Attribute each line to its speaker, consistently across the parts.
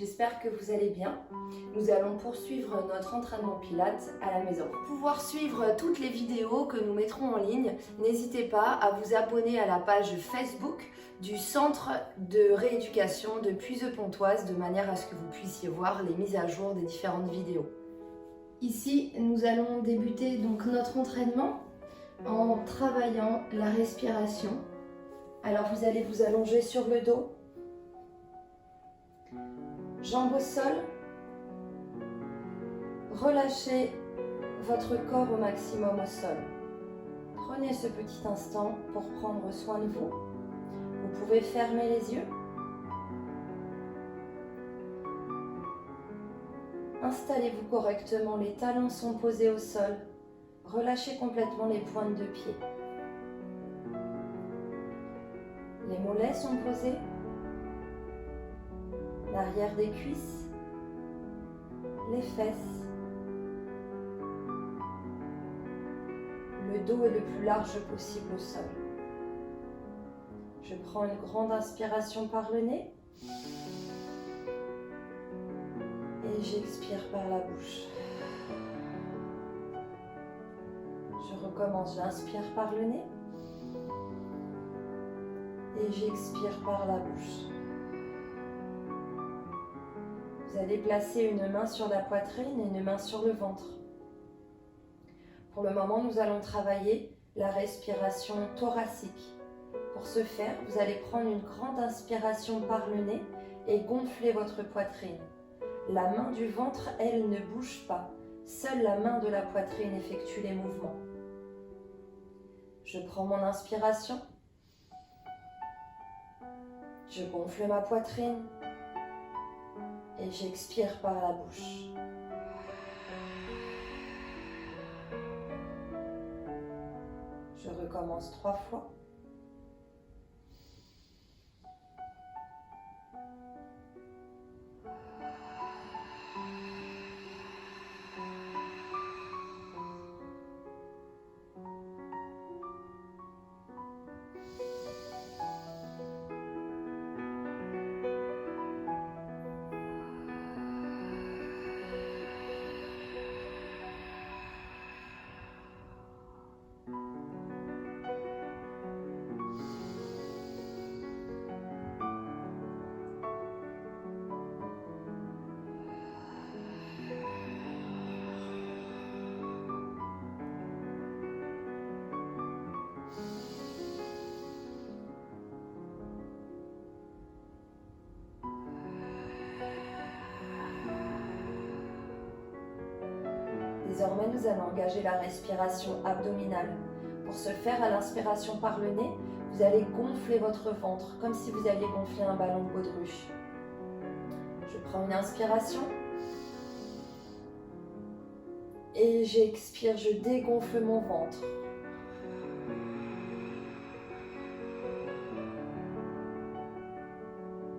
Speaker 1: j'espère que vous allez bien. Nous allons poursuivre notre entraînement Pilates à la maison. Pour pouvoir suivre toutes les vidéos que nous mettrons en ligne, n'hésitez pas à vous abonner à la page Facebook du Centre de rééducation de Puiseux-Pontoise de manière à ce que vous puissiez voir les mises à jour des différentes vidéos. Ici, nous allons débuter donc notre entraînement en travaillant la respiration. Alors vous allez vous allonger sur le dos, jambes au sol, relâchez votre corps au maximum au sol. Prenez ce petit instant pour prendre soin de vous. Vous pouvez fermer les yeux. Installez-vous correctement, les talons sont posés au sol. Relâchez complètement les pointes de pied. Les mollets sont posés. L'arrière des cuisses. Les fesses. Le dos est le plus large possible au sol. Je prends une grande inspiration par le nez. Et j'expire par la bouche. Je recommence, j'inspire par le nez. Et j'expire par la bouche. Vous allez placer une main sur la poitrine et une main sur le ventre. Pour le moment, nous allons travailler la respiration thoracique. Pour ce faire, vous allez prendre une grande inspiration par le nez et gonfler votre poitrine. La main du ventre, elle, ne bouge pas. Seule la main de la poitrine effectue les mouvements. Je prends mon inspiration. Je gonfle ma poitrine. Et j'expire par la bouche. Je recommence 3 fois. Désormais, nous allons engager la respiration abdominale. Pour ce faire, à l'inspiration par le nez, vous allez gonfler votre ventre, comme si vous alliez gonfler un ballon de baudruche. Je prends une inspiration. Et j'expire, je dégonfle mon ventre.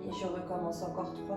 Speaker 1: Et je recommence encore 3 fois.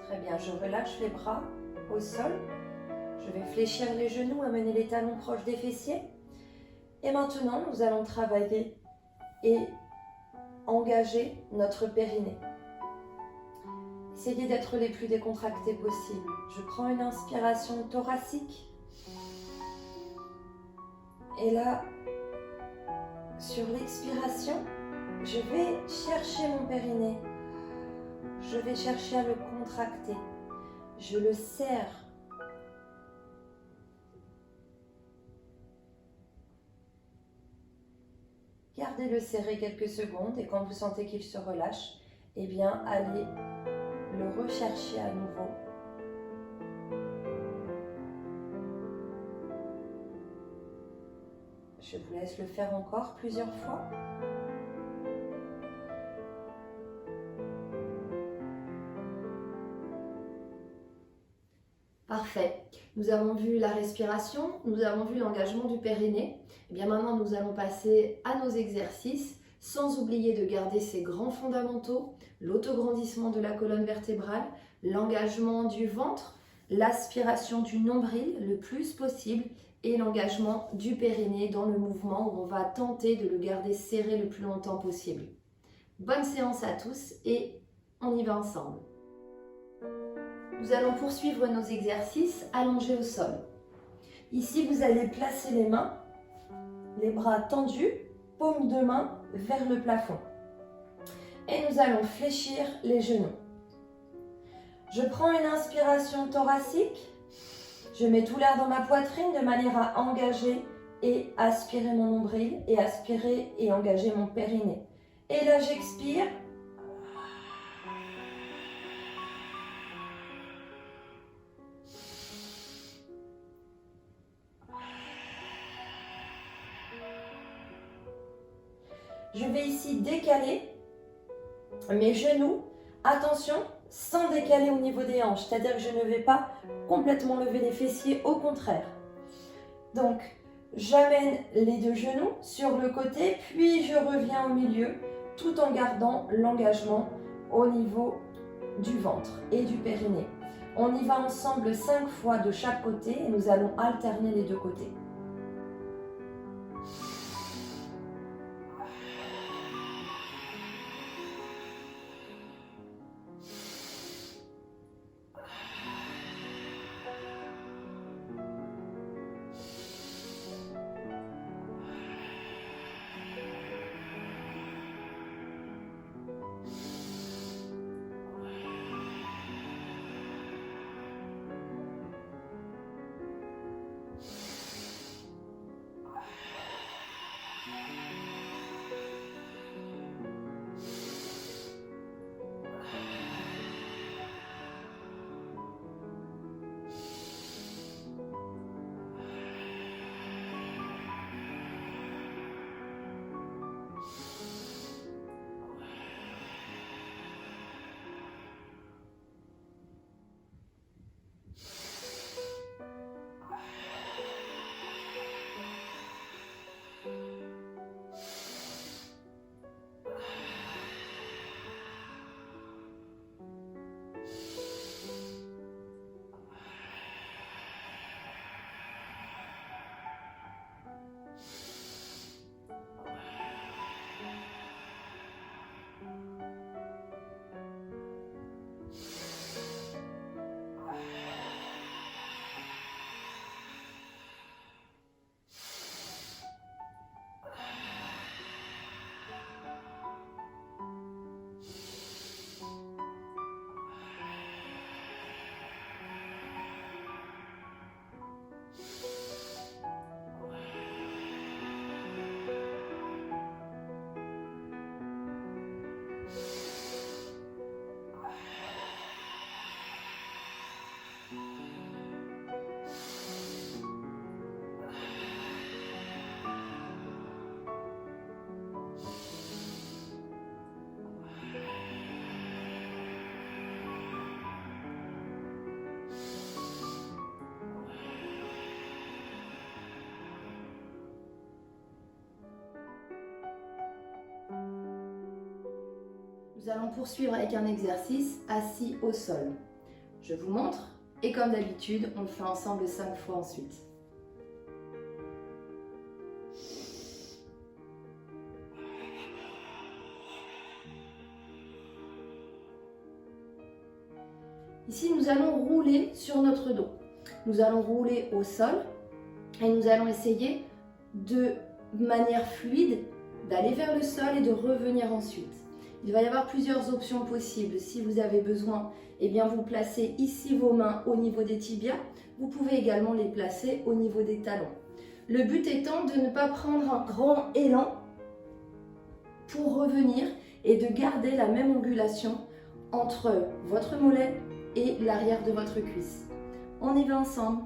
Speaker 1: Très bien, je relâche les bras au sol. Je vais fléchir les genoux, amener les talons proches des fessiers. Et maintenant, nous allons travailler et engager notre périnée. Essayez d'être les plus décontractés possible. Je prends une inspiration thoracique. Et là, sur l'expiration, je vais chercher mon périnée. Je vais chercher à le contracter. Je le serre. Gardez-le serré quelques secondes et quand vous sentez qu'il se relâche, eh bien, allez le rechercher à nouveau. Je vous laisse le faire encore plusieurs fois. Parfait. Nous avons vu la respiration, nous avons vu l'engagement du périnée. Et bien maintenant, nous allons passer à nos exercices, sans oublier de garder ces grands fondamentaux, l'autograndissement de la colonne vertébrale, l'engagement du ventre, l'aspiration du nombril le plus possible et l'engagement du périnée dans le mouvement où on va tenter de le garder serré le plus longtemps possible. Bonne séance à tous et on y va ensemble. Nous allons poursuivre nos exercices allongés au sol. Ici, vous allez placer les mains, les bras tendus, paume de main vers le plafond. Et nous allons fléchir les genoux. Je prends une inspiration thoracique. Je mets tout l'air dans ma poitrine de manière à engager et aspirer mon nombril et aspirer et engager mon périnée. Et là, j'expire. Je vais ici décaler mes genoux, attention, sans décaler au niveau des hanches, c'est-à-dire que je ne vais pas complètement lever les fessiers, au contraire. Donc, j'amène les deux genoux sur le côté, puis je reviens au milieu, tout en gardant l'engagement au niveau du ventre et du périnée. On y va ensemble 5 fois de chaque côté et nous allons alterner les deux côtés. Nous allons poursuivre avec un exercice assis au sol. Je vous montre et comme d'habitude, on le fait ensemble 5 fois ensuite. Ici, nous allons rouler sur notre dos. Nous allons rouler au sol et nous allons essayer de manière fluide d'aller vers le sol et de revenir ensuite. Il va y avoir plusieurs options possibles. Si vous avez besoin, eh bien vous placez ici vos mains au niveau des tibias. Vous pouvez également les placer au niveau des talons. Le but étant de ne pas prendre un grand élan pour revenir et de garder la même angulation entre votre mollet et l'arrière de votre cuisse. On y va ensemble.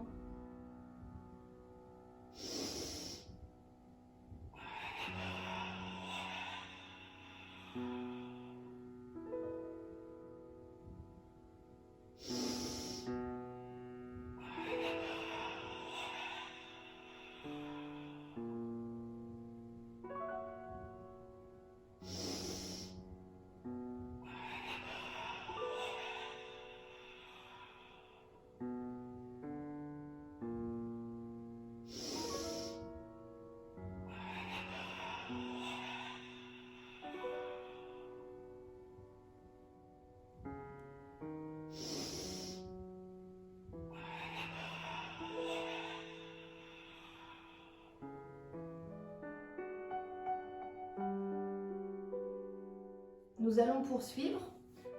Speaker 1: Nous allons poursuivre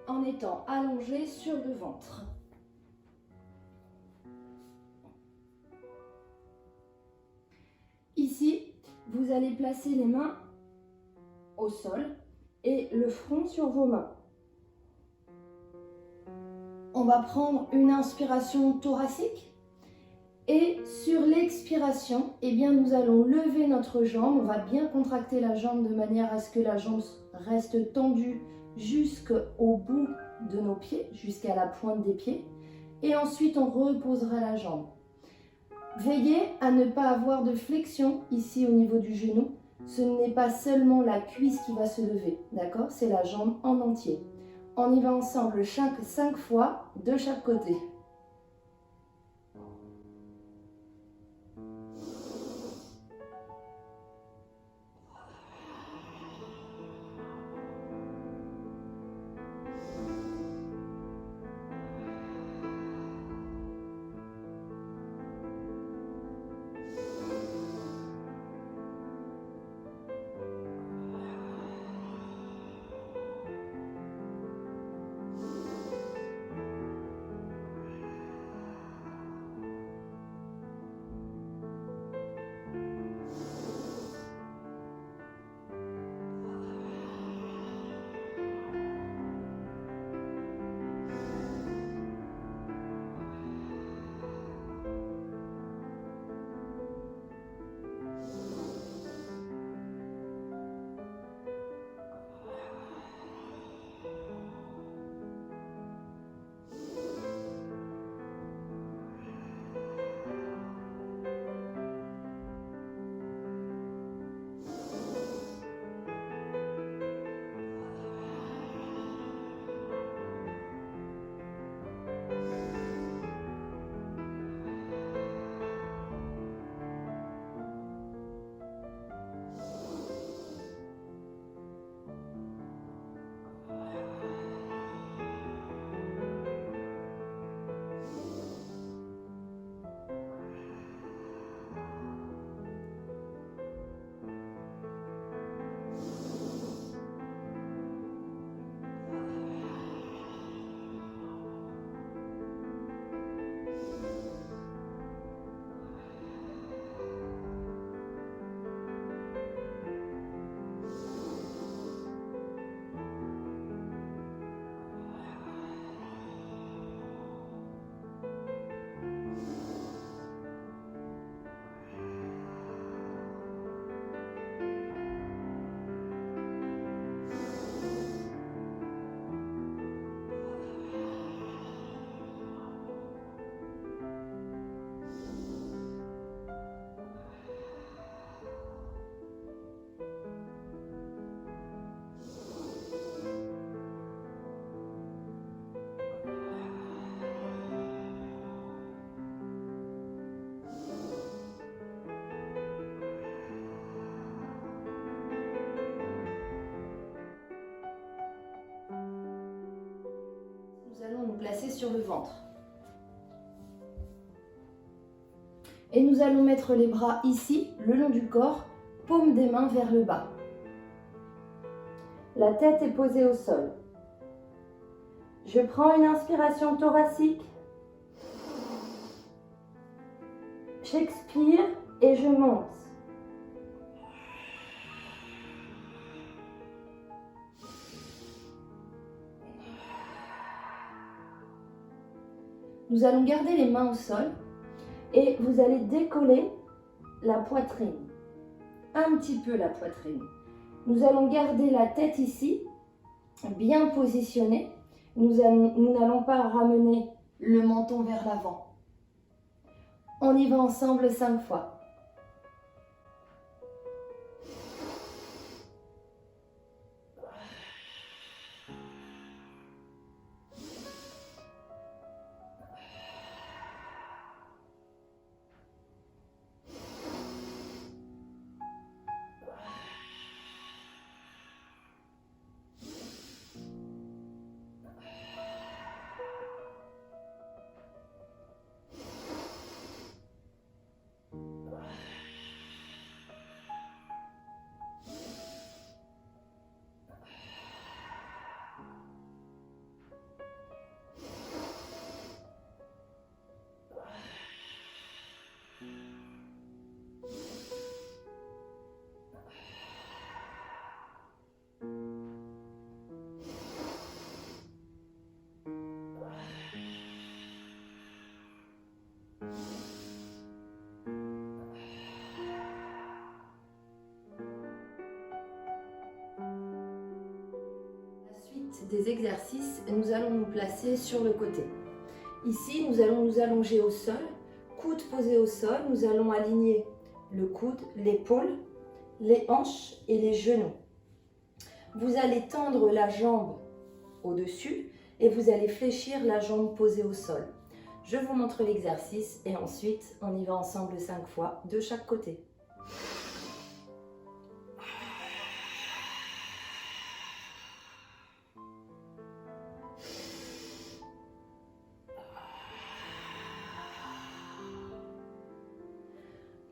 Speaker 1: en étant allongés sur le ventre. Ici, vous allez placer les mains au sol et le front sur vos mains. On va prendre une inspiration thoracique et sur l'expiration, eh bien, nous allons lever notre jambe. On va bien contracter la jambe de manière à ce que la jambe reste tendue jusqu'au bout de nos pieds, jusqu'à la pointe des pieds. Et ensuite, on reposera la jambe. Veillez à ne pas avoir de flexion ici au niveau du genou. Ce n'est pas seulement la cuisse qui va se lever, d'accord? C'est la jambe en entier. On y va ensemble 5 fois de chaque côté. Placer sur le ventre. Et nous allons mettre les bras ici, le long du corps, paume des mains vers le bas. La tête est posée au sol. Je prends une inspiration thoracique. J'expire et je monte. Nous allons garder les mains au sol et vous allez décoller la poitrine, un petit peu la poitrine. Nous allons garder la tête ici bien positionné. Nous n'allons pas ramener le menton vers l'avant. On y va ensemble 5 fois. Des exercices, nous allons nous placer sur le côté. Ici, nous allons nous allonger au sol, coude posé au sol, nous allons aligner le coude, l'épaule, les hanches et les genoux. Vous allez tendre la jambe au-dessus et vous allez fléchir la jambe posée au sol. Je vous montre l'exercice et ensuite on y va ensemble 5 fois de chaque côté.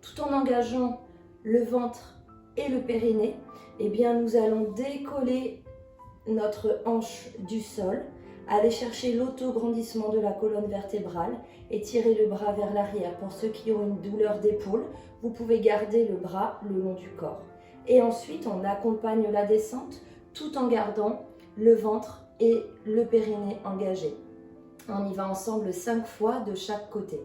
Speaker 1: Tout en engageant le ventre et le périnée, eh bien nous allons décoller notre hanche du sol, aller chercher l'autograndissement de la colonne vertébrale et tirer le bras vers l'arrière. Pour ceux qui ont une douleur d'épaule, vous pouvez garder le bras le long du corps. Et ensuite, on accompagne la descente tout en gardant le ventre et le périnée engagés. On y va ensemble 5 fois de chaque côté.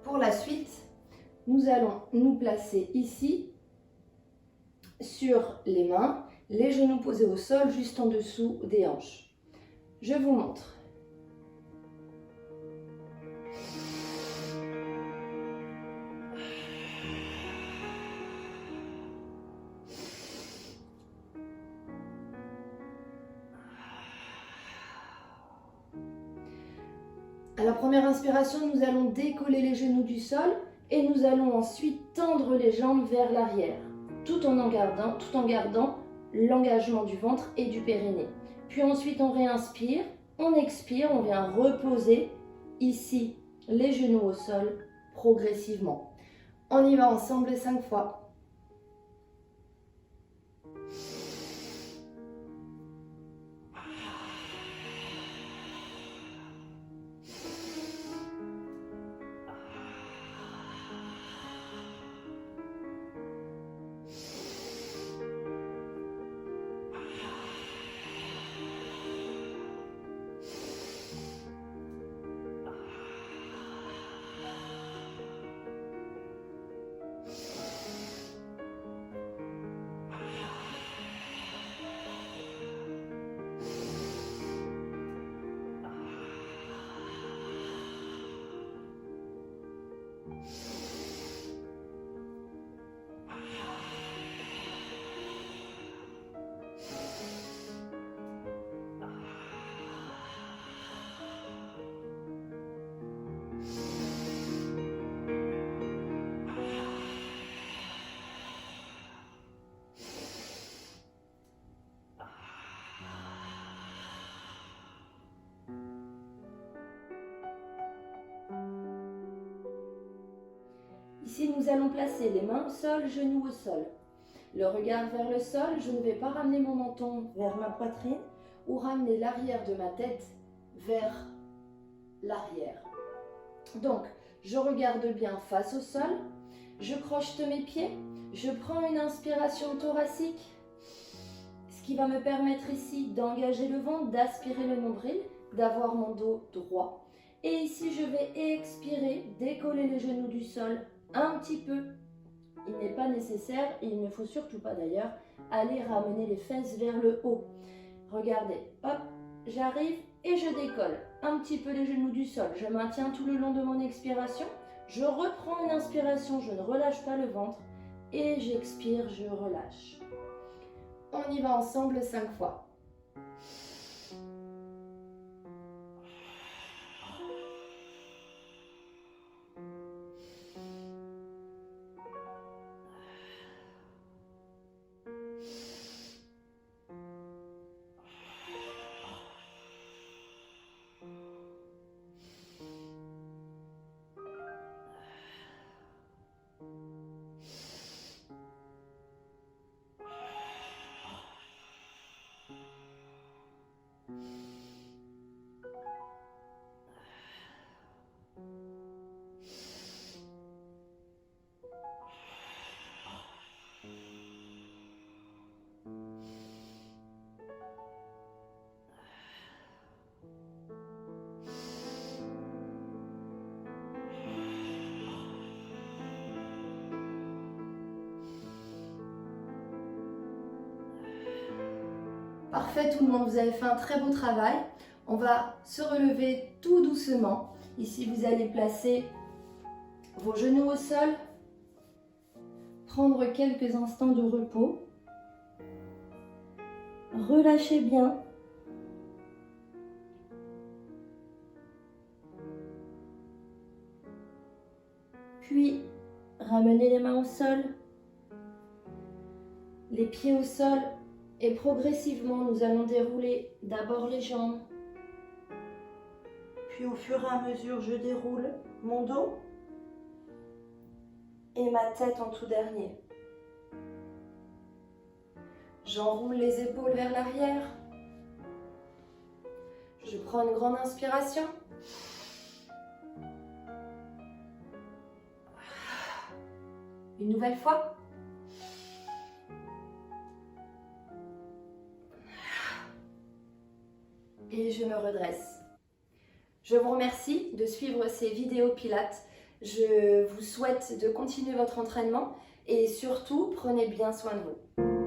Speaker 1: Pour la suite, nous allons nous placer ici sur les mains, les genoux posés au sol, juste en dessous des hanches. Je vous montre. À la première inspiration, nous allons décoller les genoux du sol et nous allons ensuite tendre les jambes vers l'arrière, tout en gardant l'engagement du ventre et du périnée. Puis ensuite, on réinspire, on expire, on vient reposer ici les genoux au sol progressivement. On y va ensemble 5 fois. Ici, nous allons placer les mains au sol, genoux au sol. Le regard vers le sol, je ne vais pas ramener mon menton vers ma poitrine ou ramener l'arrière de ma tête vers l'arrière. Donc, je regarde bien face au sol, je crochete mes pieds, je prends une inspiration thoracique, ce qui va me permettre ici d'engager le ventre, d'aspirer le nombril, d'avoir mon dos droit. Et ici, je vais expirer, décoller les genoux du sol un petit peu. Il n'est pas nécessaire, et il ne faut surtout pas d'ailleurs, aller ramener les fesses vers le haut. Regardez, hop, j'arrive et je décolle un petit peu les genoux du sol. Je maintiens tout le long de mon expiration. Je reprends une inspiration, je ne relâche pas le ventre. Et j'expire, je relâche. On y va ensemble 5 fois. Parfait tout le monde, vous avez fait un très beau travail. On va se relever tout doucement. Ici, vous allez placer vos genoux au sol, prendre quelques instants de repos. Relâchez bien. Puis, ramenez les mains au sol, les pieds au sol. Et progressivement, nous allons dérouler d'abord les jambes. Puis au fur et à mesure, je déroule mon dos et ma tête en tout dernier. J'enroule les épaules vers l'arrière. Je prends une grande inspiration. Une nouvelle fois. Et je me redresse. Je vous remercie de suivre ces vidéos pilates Je vous souhaite de continuer votre entraînement et surtout, prenez bien soin de vous.